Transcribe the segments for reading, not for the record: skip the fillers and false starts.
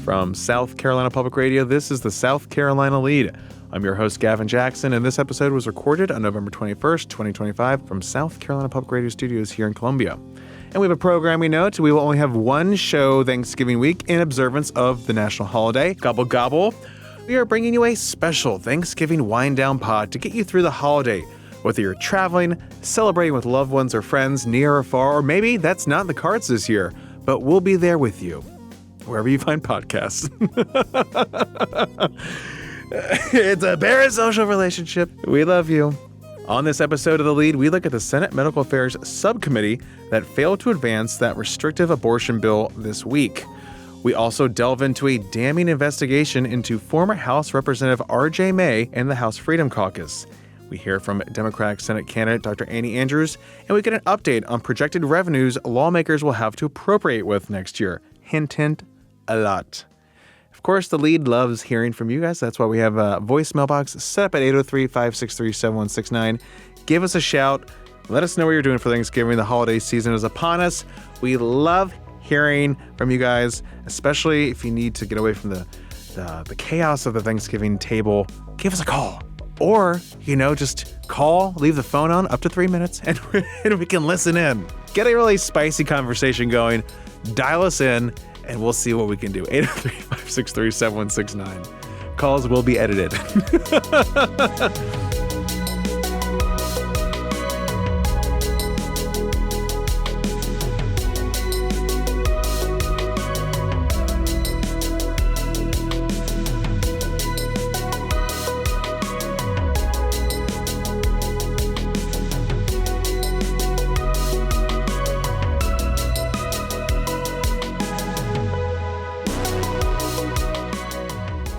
From South Carolina Public Radio, this is the South Carolina Lede. I'm your host, Gavin Jackson, and this episode was recorded on November 21st, 2025 from South Carolina Public Radio Studios here in Columbia. And we have a programming note. We will only have one show Thanksgiving week in observance of the national holiday. Gobble, gobble. We are bringing you a special Thanksgiving wind-down pod to get you through the holiday. Whether you're traveling, celebrating with loved ones or friends near or far, or maybe that's not in the cards this year, but we'll be there with you, wherever you find podcasts. It's a parasocial relationship. We love you. On this episode of The Lead, we look at the Senate Medical Affairs Subcommittee that failed to advance that restrictive abortion bill this week. We also delve into a damning investigation into former House Representative R.J. May and the House Freedom Caucus. We hear from Democratic Senate candidate Dr. Annie Andrews, and we get an update on projected revenues lawmakers will have to appropriate with next year. Hint, hint, a lot. Of course, The Lead loves hearing from you guys. That's why we have a voicemail box set up at 803-563-7169. Give us a shout. Let us know what you're doing for Thanksgiving. The holiday season is upon us. We love hearing from you guys, especially if you need to get away from the chaos of the Thanksgiving table. Give us a call. Or, just call, leave the phone on up to 3 minutes, and we can listen in. Get a really spicy conversation going. Dial us in, and we'll see what we can do. 803-563-7169. Calls will be edited.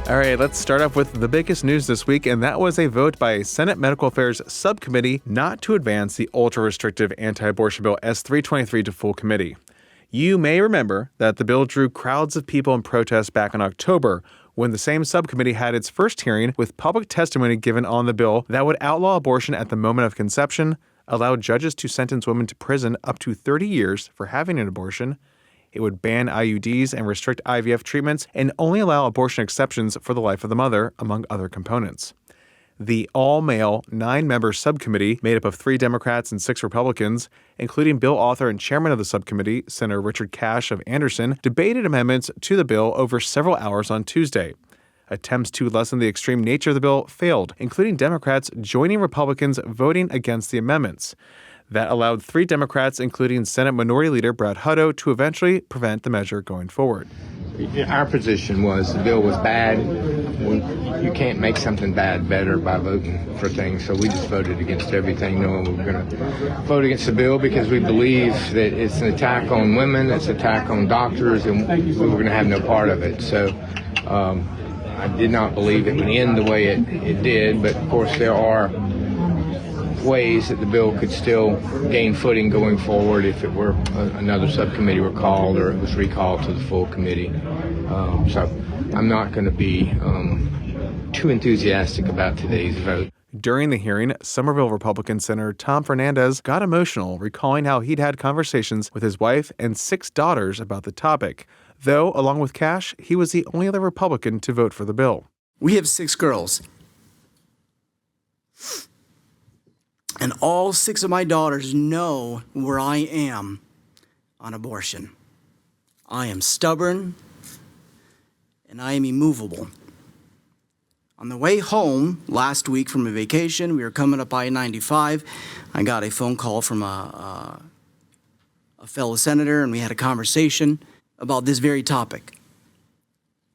All right, let's start off with the biggest news this week, and that was a vote by a Senate Medical Affairs Subcommittee not to advance the ultra-restrictive anti-abortion bill S-323 to full committee. You may remember that the bill drew crowds of people in protest back in October when the same subcommittee had its first hearing with public testimony given on the bill that would outlaw abortion at the moment of conception, allow judges to sentence women to prison up to 30 years for having an abortion. It would ban IUDs and restrict IVF treatments and only allow abortion exceptions for the life of the mother, among other components. The all-male, 9-member subcommittee, made up of 3 Democrats and 6 Republicans, including bill author and chairman of the subcommittee, Senator Richard Cash of Anderson, debated amendments to the bill over several hours on Tuesday. Attempts to lessen the extreme nature of the bill failed, including Democrats joining Republicans voting against the amendments. That allowed 3 Democrats, including Senate Minority Leader Brad Hutto, to eventually prevent the measure going forward. Our position was the bill was bad. You can't make something bad better by voting for things, so we just voted against everything, knowing we were going to vote against the bill because we believe that it's an attack on women, it's an attack on doctors, and we were going to have no part of it. So I did not believe it would end the way it did, but of course there are ways that the bill could still gain footing going forward if it were another subcommittee were called or it was recalled to the full committee. So I'm not going to be too enthusiastic about today's vote. During the hearing, Somerville Republican Senator Tom Fernandez got emotional, recalling how he'd had conversations with his wife and 6 daughters about the topic, though, along with Cash, he was the only other Republican to vote for the bill. We have 6 girls. And all 6 of my daughters know where I am on abortion. I am stubborn, and I am immovable. On the way home last week from a vacation, we were coming up I-95. I got a phone call from a fellow senator, and we had a conversation about this very topic.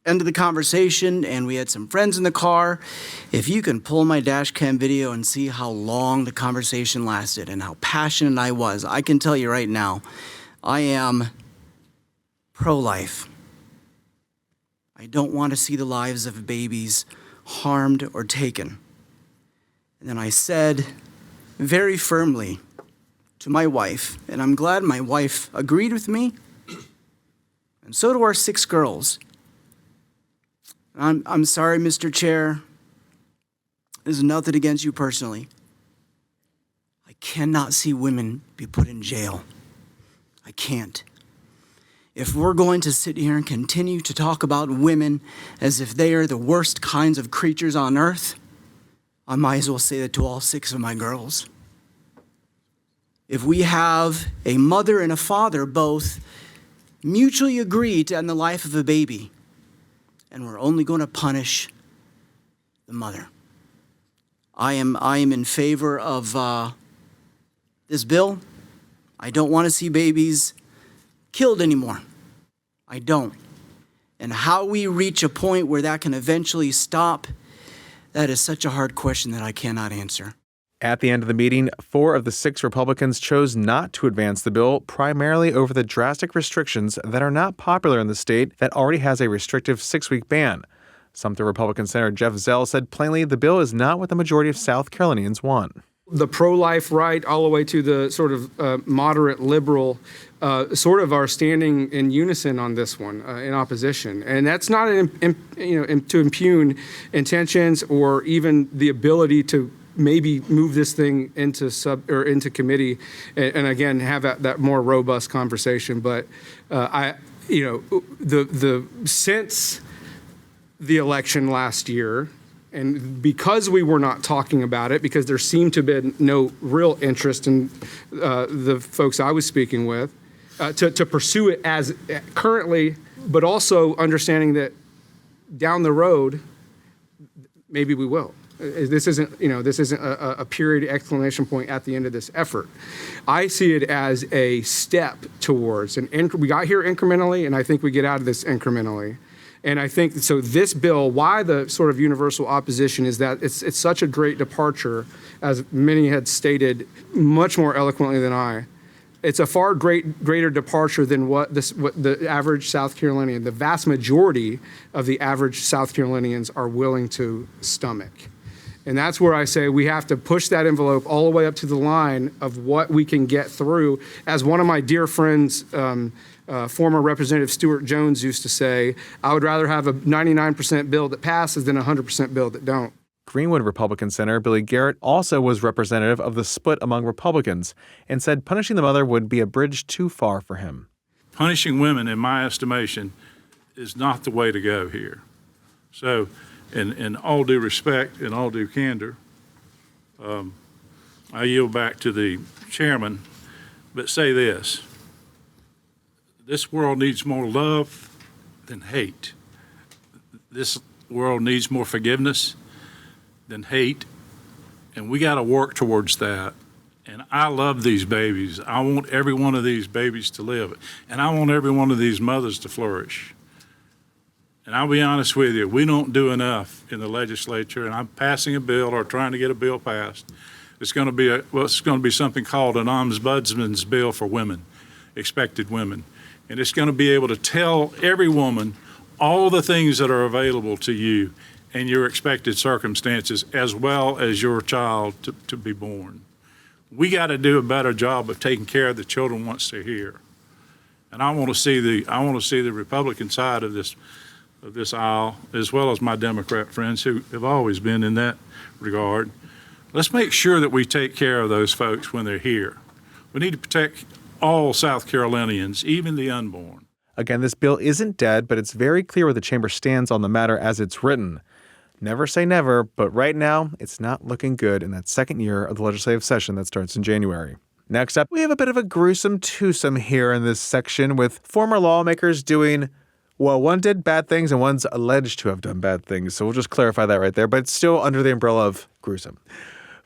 Ended the conversation, and we had some friends in the car. If you can pull my dash cam video and see how long the conversation lasted and how passionate I was, I can tell you right now, I am pro-life. I don't want to see the lives of babies harmed or taken. And then I said very firmly to my wife, and I'm glad my wife agreed with me, and so do our 6 girls. I'm sorry, Mr. Chair. There's nothing against you personally. I cannot see women be put in jail. I can't. If we're going to sit here and continue to talk about women as if they are the worst kinds of creatures on earth, I might as well say that to all 6 of my girls. If we have a mother and a father both mutually agree to end the life of a baby, and we're only going to punish the mother. I am in favor of this bill. I don't want to see babies killed anymore. I don't. And how we reach a point where that can eventually stop, that is such a hard question that I cannot answer. At the end of the meeting, 4 of the 6 Republicans chose not to advance the bill, primarily over the drastic restrictions that are not popular in the state that already has a restrictive 6-week ban. Sumter Republican Senator Jeff Zell said plainly the bill is not what the majority of South Carolinians want. The pro-life right all the way to the sort of moderate liberal sort of are standing in unison on this one in opposition. And that's not to impugn intentions or even the ability to maybe move this thing into committee and again have that more robust conversation. But since the election last year, and because we were not talking about it, because there seemed to be no real interest in the folks I was speaking with, to pursue it as currently, but also understanding that down the road, maybe we will. This isn't a period exclamation point at the end of this effort. I see it as a step towards, we got here incrementally, and I think we get out of this incrementally. And I think, so this bill, why the sort of universal opposition is that it's such a great departure, as many had stated much more eloquently than I. It's a far greater departure than what the average South Carolinian, the vast majority of the average South Carolinians are willing to stomach. And that's where I say we have to push that envelope all the way up to the line of what we can get through. As one of my dear friends, former Representative Stuart Jones used to say, I would rather have a 99% bill that passes than a 100% bill that don't. Greenwood Republican Senator Billy Garrett also was representative of the split among Republicans and said punishing the mother would be a bridge too far for him. Punishing women, in my estimation, is not the way to go here. So, in all due respect and all due candor, I yield back to the chairman, but say this. This world needs more love than hate. This world needs more forgiveness than hate, and we got to work towards that. And I love these babies. I want every one of these babies to live, and I want every one of these mothers to flourish. And I'll be honest with you, we don't do enough in the legislature, and I'm passing a bill or trying to get a bill passed. It's going to be something called an ombudsman's bill for women, expected women. And it's going to be able to tell every woman all the things that are available to you in your expected circumstances, as well as your child to be born. We got to do a better job of taking care of the children once they're here. And I want to see the Republican side of this aisle, as well as my Democrat friends who have always been in that regard. Let's make sure that we take care of those folks when they're here. We need to protect all South Carolinians, even the unborn. Again, this bill isn't dead, but it's very clear where the chamber stands on the matter as it's written. Never say never, but right now, it's not looking good in that second year of the legislative session that starts in January. Next up, we have a bit of a gruesome twosome here in this section with former lawmakers doing, well, one did bad things and one's alleged to have done bad things. So we'll just clarify that right there, but it's still under the umbrella of gruesome.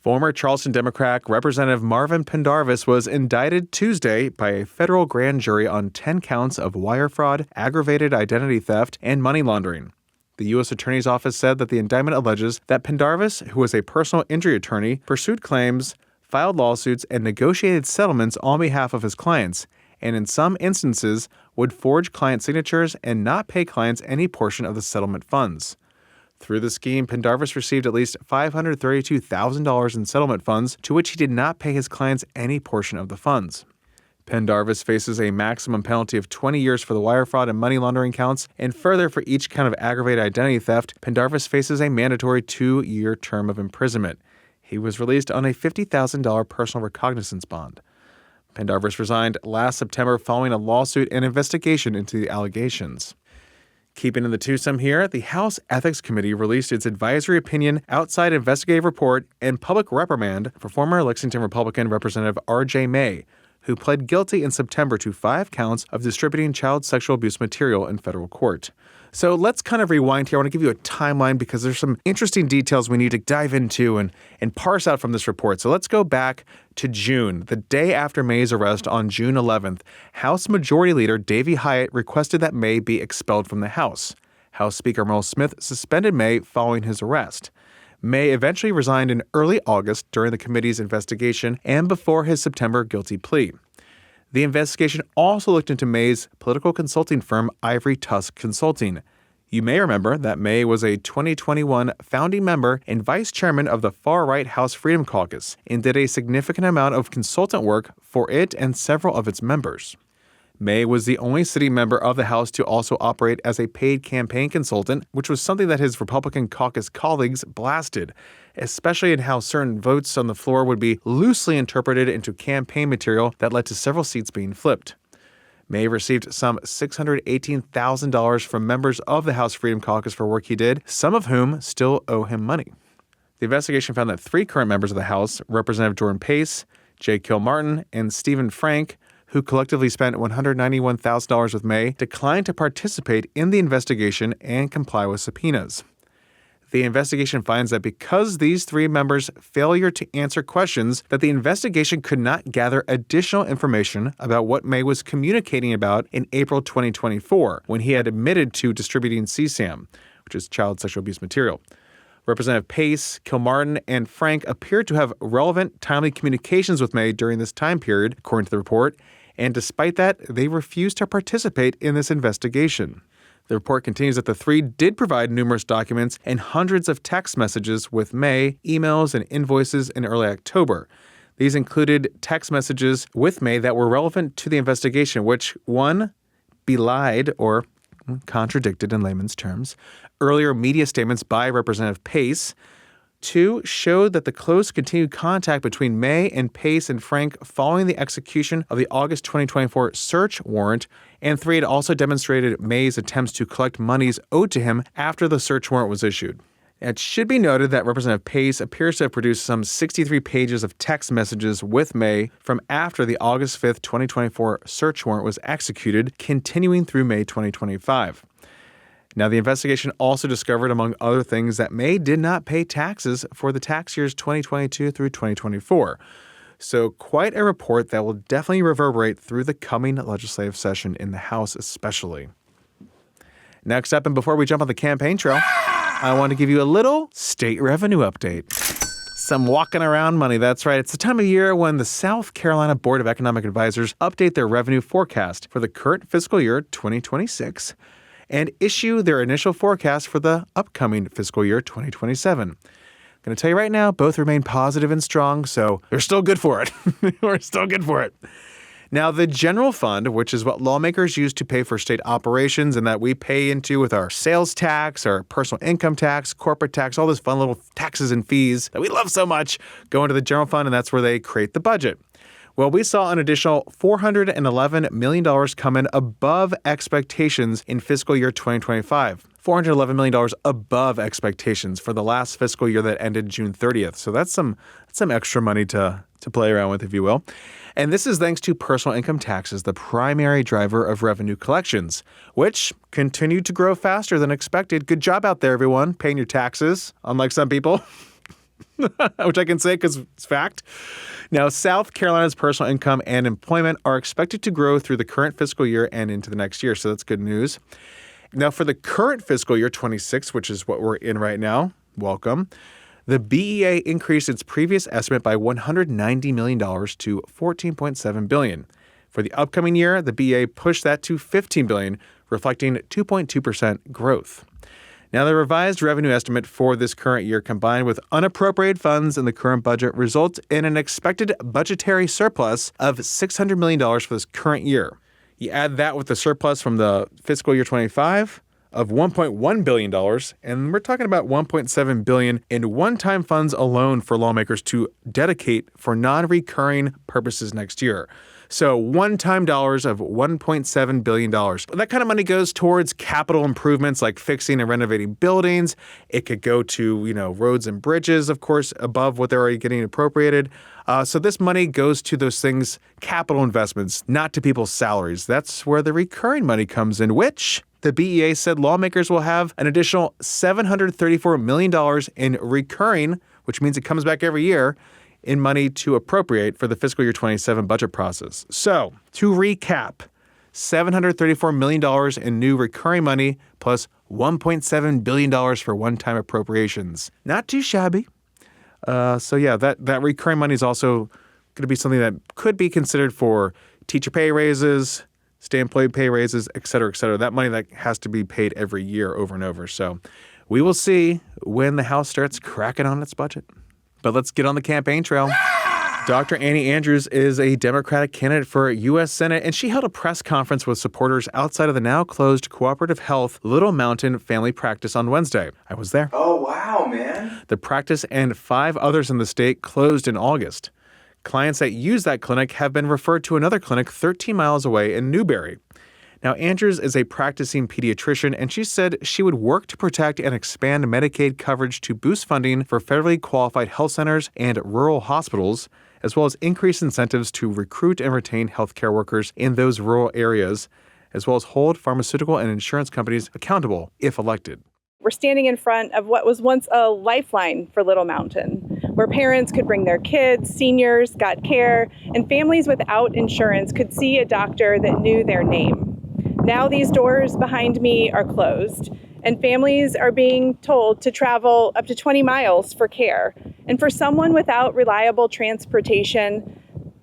Former Charleston Democrat Representative Marvin Pendarvis was indicted Tuesday by a federal grand jury on 10 counts of wire fraud, aggravated identity theft, and money laundering. The U.S. Attorney's Office said that the indictment alleges that Pendarvis, who was a personal injury attorney, pursued claims, filed lawsuits, and negotiated settlements on behalf of his clients, and in some instances would forge client signatures and not pay clients any portion of the settlement funds. Through the scheme, Pendarvis received at least $532,000 in settlement funds, to which he did not pay his clients any portion of the funds. Pendarvis faces a maximum penalty of 20 years for the wire fraud and money laundering counts, and further for each count of aggravated identity theft, Pendarvis faces a mandatory 2-year term of imprisonment. He was released on a $50,000 personal recognizance bond. Pendarvis resigned last September following a lawsuit and investigation into the allegations. Keeping in the twosome here, the House Ethics Committee released its advisory opinion, outside investigative report, and public reprimand for former Lexington Republican Representative R.J. May, who pled guilty in September to 5 counts of distributing child sexual abuse material in federal court. So let's kind of rewind here. I want to give you a timeline because there's some interesting details we need to dive into and parse out from this report. So let's go back to June. The day after May's arrest on June 11th, House Majority Leader Davey Hyatt requested that May be expelled from the House. House Speaker Merle Smith suspended May following his arrest. May eventually resigned in early August during the committee's investigation and before his September guilty plea. The investigation also looked into May's political consulting firm, Ivory Tusk Consulting. You may remember that May was a 2021 founding member and vice chairman of the far-right House Freedom Caucus and did a significant amount of consultant work for it and several of its members. May was the only sitting member of the House to also operate as a paid campaign consultant, which was something that his Republican caucus colleagues blasted, especially in how certain votes on the floor would be loosely interpreted into campaign material that led to several seats being flipped. May received some $618,000 from members of the House Freedom Caucus for work he did, some of whom still owe him money. The investigation found that 3 current members of the House, Representative Jordan Pace, Jay Kilmartin, and Stephen Frank, who collectively spent $191,000 with May, declined to participate in the investigation and comply with subpoenas. The investigation finds that because these 3 members' failure to answer questions, that the investigation could not gather additional information about what May was communicating about in April 2024, when he had admitted to distributing CSAM, which is child sexual abuse material. Representative Pace, Kilmartin, and Frank appeared to have relevant, timely communications with May during this time period, according to the report, and despite that, they refused to participate in this investigation. The report continues that the 3 did provide numerous documents and hundreds of text messages with May, emails, and invoices in early October. These included text messages with May that were relevant to the investigation, which, 1, belied or contradicted in layman's terms earlier media statements by Representative Pace. 2, showed that the close continued contact between May and Pace and Frank following the execution of the August 2024 search warrant. And 3, it also demonstrated May's attempts to collect monies owed to him after the search warrant was issued. It should be noted that Representative Pace appears to have produced some 63 pages of text messages with May from after the August 5th, 2024 search warrant was executed, continuing through May 2025. Now, the investigation also discovered, among other things, that May did not pay taxes for the tax years 2022 through 2024. So quite a report that will definitely reverberate through the coming legislative session in the House especially. Next up, and before we jump on the campaign trail, I want to give you a little state revenue update. Some walking around money, that's right. It's the time of year when the South Carolina Board of Economic Advisors update their revenue forecast for the current fiscal year 2026 and issue their initial forecast for the upcoming fiscal year 2027. I'm going to tell you right now, both remain positive and strong, so they're still good for it. We're still good for it. Now, the general fund, which is what lawmakers use to pay for state operations and that we pay into with our sales tax, our personal income tax, corporate tax, all those fun little taxes and fees that we love so much, go into the general fund, and that's where they create the budget. Well, we saw an additional $411 million come in above expectations in fiscal year 2025. $411 million above expectations for the last fiscal year that ended June 30th. So that's some extra money to play around with, if you will. And this is thanks to personal income taxes, the primary driver of revenue collections, which continued to grow faster than expected. Good job out there, everyone, paying your taxes, unlike some people. Which I can say because it's fact. Now, South Carolina's personal income and employment are expected to grow through the current fiscal year and into the next year, so that's good news. Now, for the current fiscal year 26, which is what we're in right now, welcome, the BEA increased its previous estimate by $190 million to $14.7 billion. For the upcoming year, the BEA pushed that to $15 billion, reflecting 2.2% growth. Now, the revised revenue estimate for this current year, combined with unappropriated funds in the current budget, results in an expected budgetary surplus of $600 million for this current year. You add that with the surplus from the fiscal year 25 of $1.1 billion, and we're talking about $1.7 billion in one-time funds alone for lawmakers to dedicate for non-recurring purposes next year. So one-time dollars of $1.7 billion. That kind of money goes towards capital improvements like fixing and renovating buildings. It could go to, roads and bridges, of course, above what they're already getting appropriated. So this money goes to those things, capital investments, not to people's salaries. That's where the recurring money comes in, which the BEA said lawmakers will have an additional $734 million in recurring, which means it comes back every year, in money to appropriate for the fiscal year 27 budget process. So, to recap, $734 million in new recurring money plus $1.7 billion for one-time appropriations. Not too shabby. That recurring money is also going to be something that could be considered for teacher pay raises, state employee pay raises, et cetera, et cetera. That money that has to be paid every year over and over. So we will see when the House starts cracking on its budget. But let's get on the campaign trail. Dr. Annie Andrews is a Democratic candidate for U.S. Senate, and she held a press conference with supporters outside of the now-closed Cooperative Health Little Mountain Family Practice on Wednesday. I was there. Oh, wow, man. The practice and 5 others in the state closed in August. Clients that use that clinic have been referred to another clinic 13 miles away in Newberry. Now, Andrews is a practicing pediatrician, and she said she would work to protect and expand Medicaid coverage to boost funding for federally qualified health centers and rural hospitals, as well as increase incentives to recruit and retain healthcare workers in those rural areas, as well as hold pharmaceutical and insurance companies accountable if elected. We're standing in front of what was once a lifeline for Little Mountain, where parents could bring their kids, seniors got care, and families without insurance could see a doctor that knew their name. Now these doors behind me are closed, and families are being told to travel up to 20 miles for care. And for someone without reliable transportation,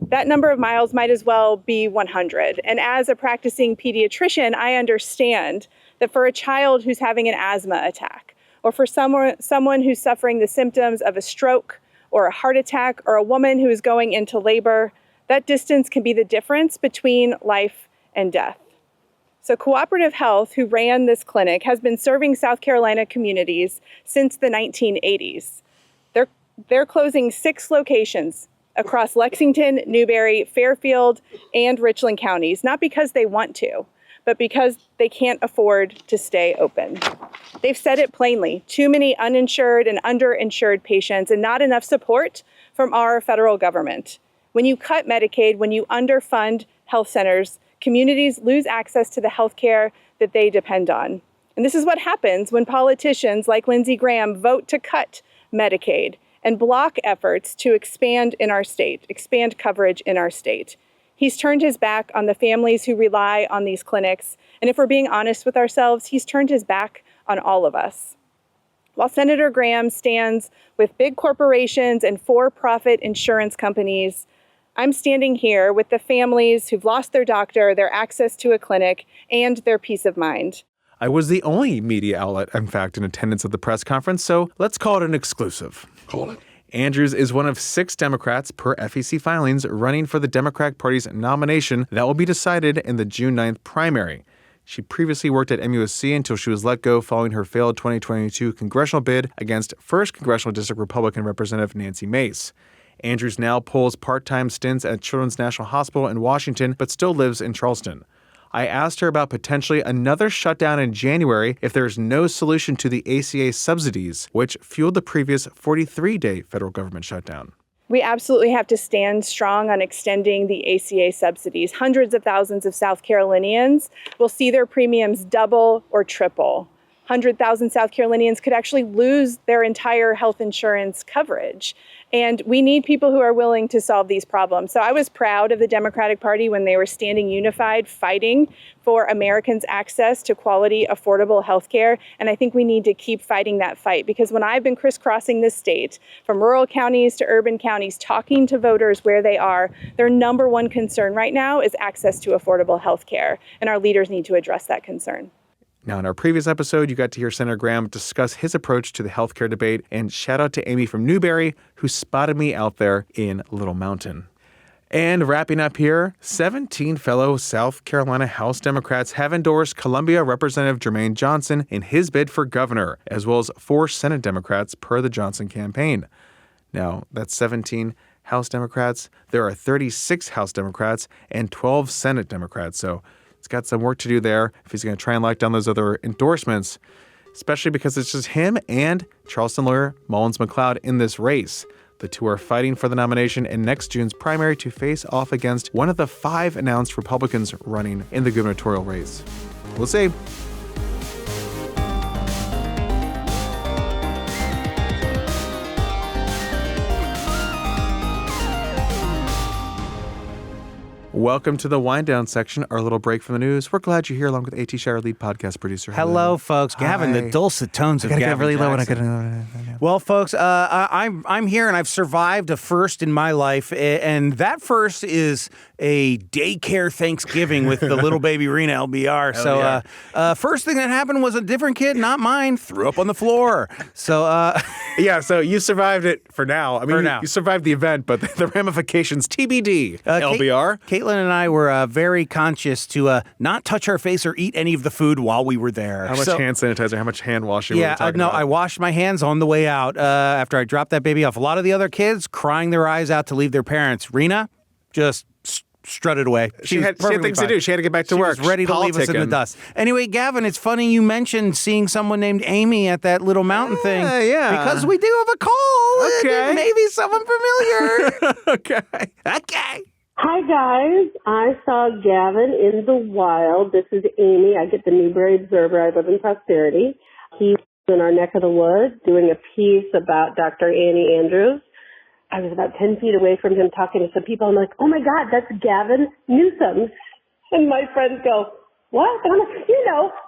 that number of miles might as well be 100. And as a practicing pediatrician, I understand that for a child who's having an asthma attack, or for someone who's suffering the symptoms of a stroke or a heart attack, or a woman who is going into labor, that distance can be the difference between life and death. So Cooperative Health, who ran this clinic, has been serving South Carolina communities since the 1980s. They're closing 6 locations across Lexington, Newberry, Fairfield, and Richland counties, not because they want to, but because they can't afford to stay open. They've said it plainly: too many uninsured and underinsured patients and not enough support from our federal government. When you cut Medicaid, when you underfund health centers, communities lose access to the health care that they depend on. And this is what happens when politicians like Lindsey Graham vote to cut Medicaid and block efforts to expand coverage in our state. He's turned his back on the families who rely on these clinics. And if we're being honest with ourselves, he's turned his back on all of us. While Senator Graham stands with big corporations and for-profit insurance companies, I'm standing here with the families who've lost their doctor, their access to a clinic, and their peace of mind. I was the only media outlet, in fact, in attendance at the press conference, so let's call it an exclusive. Call it. Andrews is one of 6 Democrats per FEC filings running for the Democratic Party's nomination that will be decided in the June 9th primary. She previously worked at MUSC until she was let go following her failed 2022 congressional bid against 1st Congressional District Republican Representative Nancy Mace. Andrews now pulls part-time stints at Children's National Hospital in Washington, but still lives in Charleston. I asked her about potentially another shutdown in January if there's no solution to the ACA subsidies, which fueled the previous 43-day federal government shutdown. We absolutely have to stand strong on extending the ACA subsidies. Hundreds of thousands of South Carolinians will see their premiums double or triple. 100,000 South Carolinians could actually lose their entire health insurance coverage. And we need people who are willing to solve these problems. So I was proud of the Democratic Party when they were standing unified, fighting for Americans' access to quality, affordable health care. And I think we need to keep fighting that fight, because when I've been crisscrossing this state, from rural counties to urban counties, talking to voters where they are, their number one concern right now is access to affordable health care. And our leaders need to address that concern. Now, in our previous episode, you got to hear Senator Graham discuss his approach to the healthcare debate, and shout out to Amy from Newberry, who spotted me out there in Little Mountain. And wrapping up here, 17 fellow South Carolina House Democrats have endorsed Columbia Representative Jermaine Johnson in his bid for governor, as well as 4 Senate Democrats per the Johnson campaign. Now, that's 17 House Democrats. There are 36 House Democrats and 12 Senate Democrats. So he's got some work to do there if he's going to try and lock down those other endorsements, especially because it's just him and Charleston lawyer Mullins McLeod in this race. The two are fighting for the nomination in next June's primary to face off against one of the 5 announced Republicans running in the gubernatorial race. We'll see. Welcome to the wind down section, our little break from the news. We're glad you're here along with A.T. Shire, lead podcast producer. Hello, folks. Gavin, the dulcet tones of Gavin really low Jackson. Well, folks, I'm here and I've survived a first in my life, and that first is a daycare Thanksgiving with the little baby Rena LBR. So, first thing that happened was a different kid, not mine, threw up on the floor. So, yeah, so you survived it for now. I mean, you survived the event, but the ramifications TBD. LBR. Caitlin and I were very conscious to not touch our face or eat any of the food while we were there. How much hand sanitizer, how much hand washing were we talking about? I washed my hands on the way out after I dropped that baby off. A lot of the other kids crying their eyes out to leave their parents. Rena just strutted away. She had things to do. She had to get back to work. She was ready to leave us in the dust. Anyway, Gavin, it's funny you mentioned seeing someone named Amy at that little mountain thing. Yeah. Because we do have a call. Okay. Maybe someone familiar. Okay. Hi, guys. I saw Gavin in the wild. This is Amy. I get the Newberry Observer. I live in Prosperity. He's in our neck of the woods doing a piece about Dr. Annie Andrews. I was about 10 feet away from him talking to some people. I'm like, oh, my God, that's Gavin Newsom. And my friends go, what? And I'm like,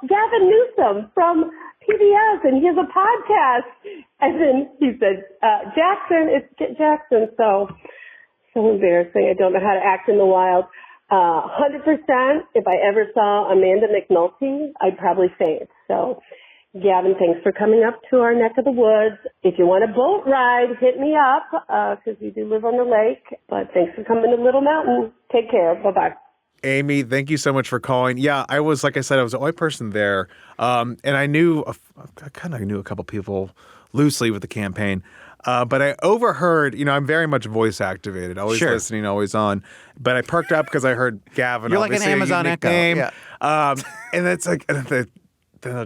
Gavin Newsom from PBS, and he has a podcast. And then he said, Jackson, it's Jackson. So embarrassing. I don't know how to act in the wild. 100%, if I ever saw Amanda McNulty, I'd probably faint. So, Gavin, thanks for coming up to our neck of the woods. If you want a boat ride, hit me up, because we do live on the lake. But thanks for coming to Little Mountain. Take care. Bye-bye. Amy, thank you so much for calling. Yeah, I was, like I said, I was the only person there. And I kind of knew a couple people loosely with the campaign. But I overheard, I'm very much voice activated, always listening, always on. But I perked up because I heard Gavin. You're like an Amazon Echo. Yeah. And it's like the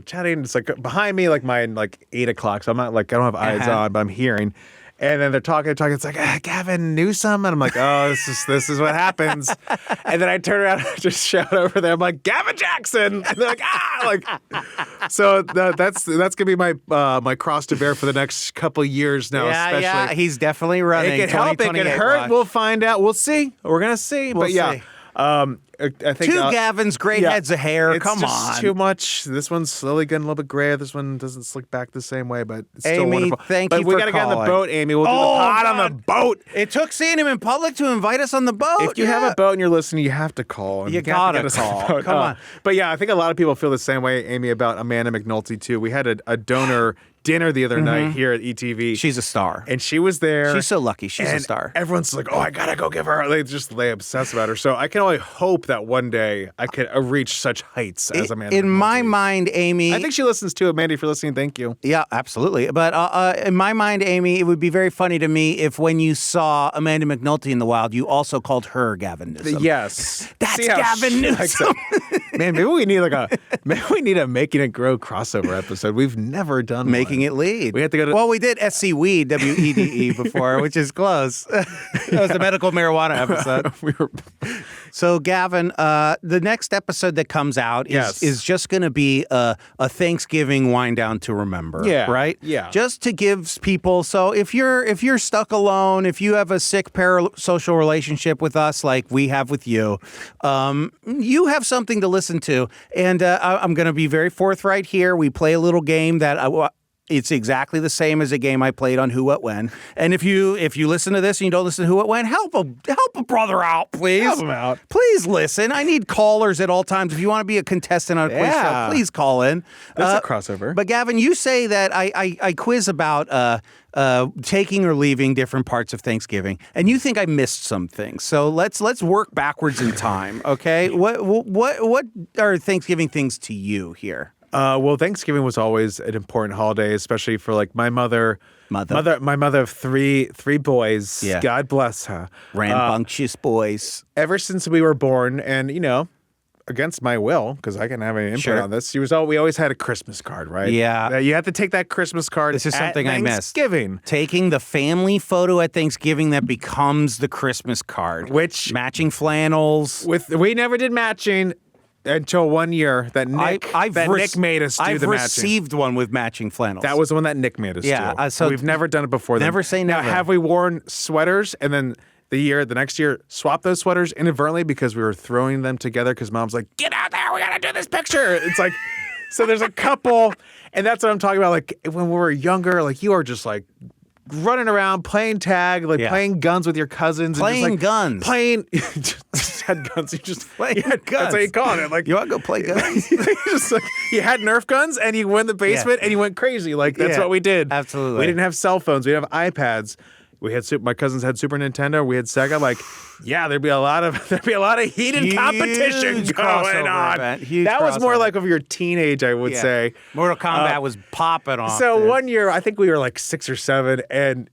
chatting. It's like behind me, like mine, like 8 o'clock. So I'm not like I don't have eyes on, but I'm hearing. And then they're talking. It's like, Gavin Newsom. And I'm like, oh, this is what happens. And then I turn around and just shout over there. I'm like, Gavin Jackson. And they're like, So that's going to be my cross to bear for the next couple years now, especially. Yeah, he's definitely running. It could help, it could hurt. Watch. We'll find out. We'll see. We're going to see. We'll see. I think 2 Gavins, great heads of hair. It's Come just on. too much. This one's slowly getting a little bit grayer. This one doesn't slick back the same way, but it's still Amy, wonderful. thank you for But we got to get on the boat, Amy. We'll do the pod on the boat. It took seeing him in public to invite us on the boat. If you have a boat and you're listening, you have to call. You gotta call. Come on. But yeah, I think a lot of people feel the same way, Amy, about Amanda McNulty too. We had a donor dinner the other night here at ETV. She's a star. And she was there. She's so lucky. She's a star. Everyone's like, oh, I got to go give her. They obsess about her. So I can only hope that one day I could reach such heights as Amanda In McNulty. my mind, Amy. I think she listens too. Amanda, if you're listening, thank you. Yeah, absolutely. But in my mind, Amy, it would be very funny to me if when you saw Amanda McNulty in the wild, you also called her Gavin Newsom. Yes. That's Gavin Newsom. Man, maybe we need a Making It Grow crossover episode. We've never done Making one. It Lead. We have to go to. Well, we did SC Weed, WEDE before, which is close. That was the medical marijuana episode. So, Gavin, the next episode that comes out is just going to be a Thanksgiving wind down to remember. Yeah. Right? Yeah. Just to give people. So if you're stuck alone, if you have a sick parasocial relationship with us like we have with you, you have something to listen to. And I'm going to be very forthright here. We play a little game that it's exactly the same as a game I played on Who, What, When. And if you listen to this and you don't listen to Who, What, When, help a brother out, please. Help him out. Please listen. I need callers at all times. If you want to be a contestant on a quiz show, please call in. That's a crossover. But Gavin, you say that I quiz about taking or leaving different parts of Thanksgiving, and you think I missed some things. So let's work backwards in time, okay? What are Thanksgiving things to you here? Well, Thanksgiving was always an important holiday, especially for like my mother. My mother of three boys. Yeah. God bless her. Rambunctious boys. Ever since we were born, and against my will, because I can have any input on this. We always had a Christmas card, right? Yeah. You had to take that Christmas card. This is something I missed. Thanksgiving. Taking the family photo at Thanksgiving that becomes the Christmas card. Which matching flannels. We never did matching until 1 year that Nick Nick made us do the matching. I've received one with matching flannels. That was the one that Nick made us do. So we've never done it before. Never say never. Now, have we worn sweaters and then the next year, swap those sweaters inadvertently because we were throwing them together because Mom's like, get out there, we gotta do this picture. It's like, so there's a couple, and that's what I'm talking about. Like when we were younger, like you are just like running around playing tag, like playing guns with your cousins. Playing and just, like, guns. Just had guns. You just playing guns. That's how you call it. Like, you want to go play guns? Just like, you had Nerf guns and you went in the basement and you went crazy. Like that's what we did. Absolutely. We didn't have cell phones. We didn't have iPads. We had my cousins had Super Nintendo. We had Sega. Like, there'd be a lot of heated competition going on. That was more like of your teenage, I would say. Mortal Kombat was popping off. So 1 year, I think we were like 6 or 7, and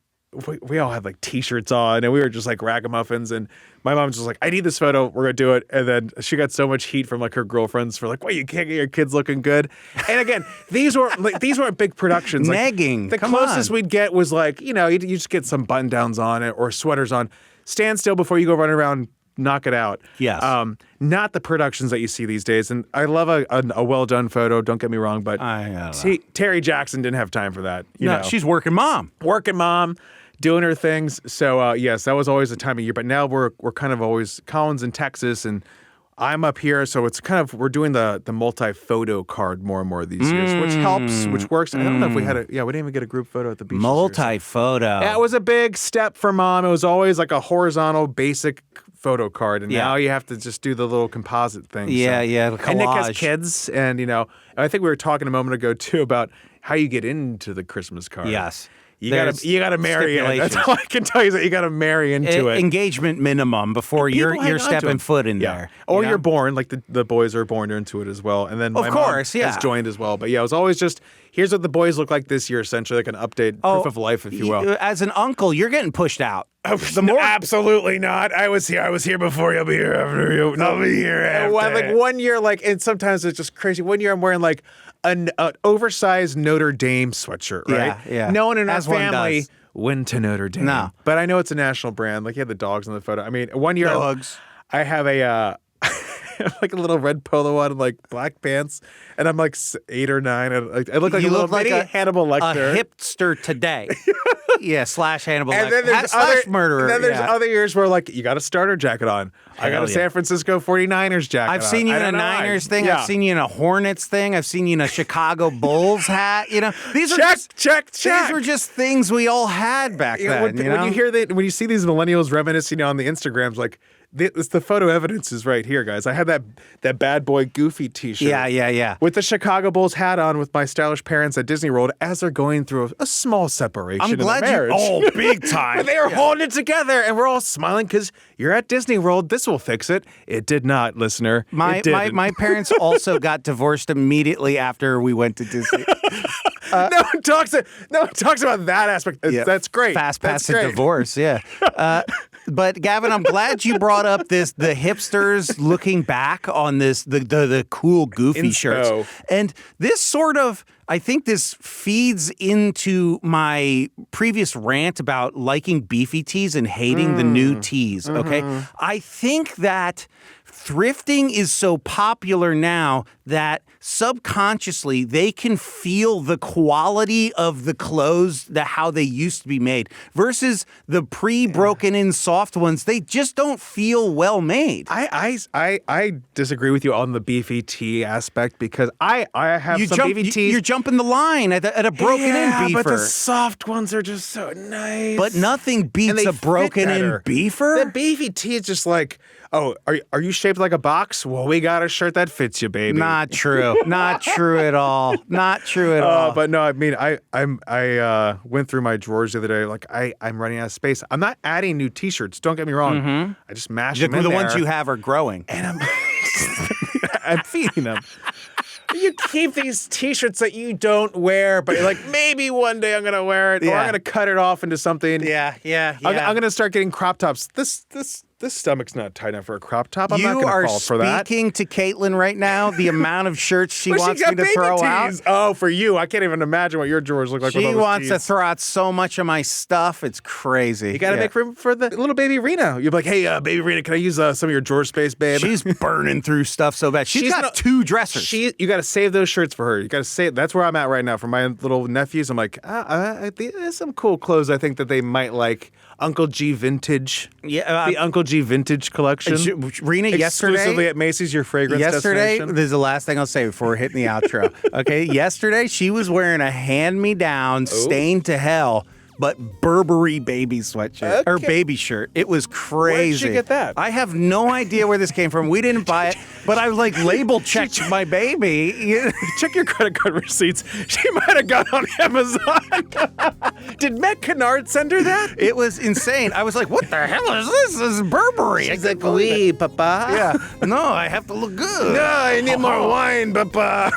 we all had like T-shirts on, and we were just like ragamuffins. And my mom was just like, "I need this photo. We're gonna do it." And then she got so much heat from like her girlfriends for like, "Well, you can't get your kids looking good." And again, these weren't big productions. Like, Negging. The closest we'd get was like, you just get some button downs on it or sweaters on. Stand still before you go run around. Knock it out. Yes. Not the productions that you see these days. And I love a well done photo. Don't get me wrong, but Terry Jackson didn't have time for that. You know. She's working mom. Doing her things. So yes, that was always the time of year. But now we're kind of always Colin's in Texas and I'm up here, so it's kind of we're doing the multi-photo card more and more these years, which helps, which works. I don't know if we had we didn't even get a group photo at the beach. Multi-photo. That was a big step for Mom. It was always like a horizontal, basic photo card, and now you have to just do the little composite thing. Yeah, the collage. And Nick has kids, and I think we were talking a moment ago too about how you get into the Christmas card. Yes. You gotta marry it. That's all I can tell you is that you gotta marry into it. Engagement minimum before you're stepping foot in there. Or you're born, like the boys are born into it as well. And then my mom has joined as well. But it was always just, here's what the boys look like this year, essentially, like an update, proof of life, if you will. As an uncle, you're getting pushed out. Absolutely not. I was here before. You'll be here after you. I'll be here after. Like 1 year, and sometimes it's just crazy. 1 year I'm wearing like an oversized Notre Dame sweatshirt, right? Yeah. No one in our family went to Notre Dame. No. But I know it's a national brand. Like, you had the dogs in the photo. I mean, 1 year I have a like a little red polo on and like black pants, and I'm like 8 or 9. And I look like a little mini Hannibal Lecter. A hipster today. / Hannibal Lecter. And then there's murderer. And then there's other years where like you got a starter jacket on. I got a San Francisco 49ers jacket I've seen you in a Niners thing. Yeah. I've seen you in a Hornets thing. I've seen you in a Chicago Bulls hat. These check. These were just things we all had back then. When you see these millennials reminiscing on the Instagrams, like the photo evidence is right here, guys. I had that bad boy Goofy T-shirt. Yeah. With the Chicago Bulls hat on with my stylish parents at Disney World as they're going through a small separation. I'm glad in their marriage. big time. But they are holding it together, and we're all smiling because you're at Disney World. This will fix it. It did not, listener. My parents also got divorced immediately after we went to Disney. No one talks about that aspect. That's great. Fast pass to divorce, yeah. But Gavin, I'm glad you brought up the hipsters looking back on the cool Goofy shirts. And this sort of, I think this feeds into my previous rant about liking beefy tees and hating the new tees, okay? I think that thrifting is so popular now that subconsciously they can feel the quality of the clothes, how they used to be made, versus the pre-broken in soft ones. They just don't feel well made. I disagree with you on the beefy tee aspect because I have some beefy tees. You're jumping the line at a broken in beefer. But the soft ones are just so nice. But nothing beats a broken in beefer. The beefy tee is just like, oh, are you shaped like a box? Well, we got a shirt that fits you, baby. Not true. Not true at all. Not true at all. But no, I mean, I went through my drawers the other day. Like, I'm running out of space. I'm not adding new T-shirts. Don't get me wrong. I just mash them in the there. ones you have are growing. And I'm feeding them. You keep these T-shirts that you don't wear, but you're like, maybe one day I'm gonna wear it, or I'm gonna cut it off into something. Yeah. I'm gonna start getting crop tops. This stomach's not tight enough for a crop top. I'm not gonna fall for that. You are speaking to Caitlin right now. The amount of shirts she wants got me to baby throw tees. out. Oh, for you, I can't even imagine what your drawers look like. She with all those wants to tees. throw out so much of my stuff. It's crazy. You got to make room for the little baby Rena. You're like, hey, baby Rena, can I use some of your drawer space, babe? She's burning through stuff so bad. She's got 2 dressers. You got to save those shirts for her. You got to save. That's where I'm at right now. For my little nephews, I'm like, there's some cool clothes I think that they might like. Uncle G Vintage. Yeah, the Uncle G Vintage collection. Rena, yesterday. Exclusively at Macy's, your fragrance destination. This is the last thing I'll say before we're hitting the outro. Okay, yesterday she was wearing a hand-me-down, stained to hell, but Burberry baby sweatshirt or baby shirt. It was crazy. Where did she get that? I have no idea where this came from. We didn't buy it, but I like label checked my baby. Check your credit card receipts. She might have got on Amazon. Did Matt Kennard send her that? It was insane. I was like, what the hell is this? This is Burberry. She's like, oui, papa. Yeah. No, I have to look good. No, I need more wine, papa.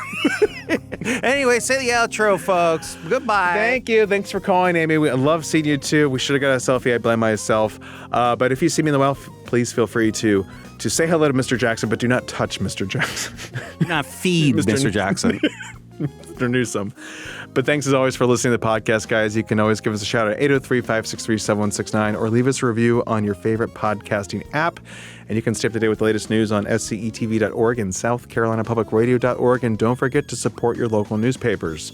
Anyway, say the outro, folks. Goodbye. Thank you. Thanks for calling, Amy. I love seeing you, too. We should have got a selfie. I blame myself. But if you see me in the wild, please feel free to say hello to Mr. Jackson, but do not touch Mr. Jackson. Do not feed Mr. Jackson. Mr. Newsom. But thanks, as always, for listening to the podcast, guys. You can always give us a shout at 803-563-7169 or leave us a review on your favorite podcasting app. And you can stay up to date with the latest news on SCETV.org and SouthCarolinaPublicRadio.org. And don't forget to support your local newspapers.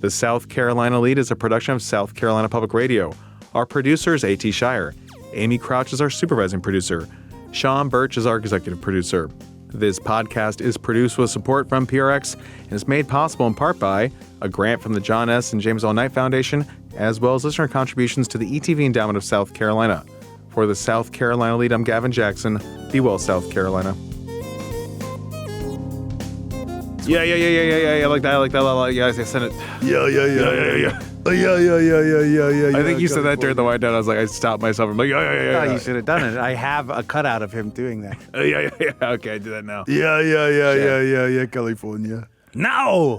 The South Carolina Lede is a production of South Carolina Public Radio. Our producer is A.T. Shire. Amy Crouch is our supervising producer. Sean Birch is our executive producer. This podcast is produced with support from PRX and is made possible in part by a grant from the John S. and James L. Knight Foundation, as well as listener contributions to the ETV Endowment of South Carolina. For the South Carolina Lede, I'm Gavin Jackson. Be well, South Carolina. Yeah. I like that. Yeah, I sent it. Yeah. I think you said that during the wind down. I was like, I stopped myself. I'm like, yeah. Oh, you should have done it. I have a cutout of him doing that. Yeah. Okay, I do that now. Yeah, California. No!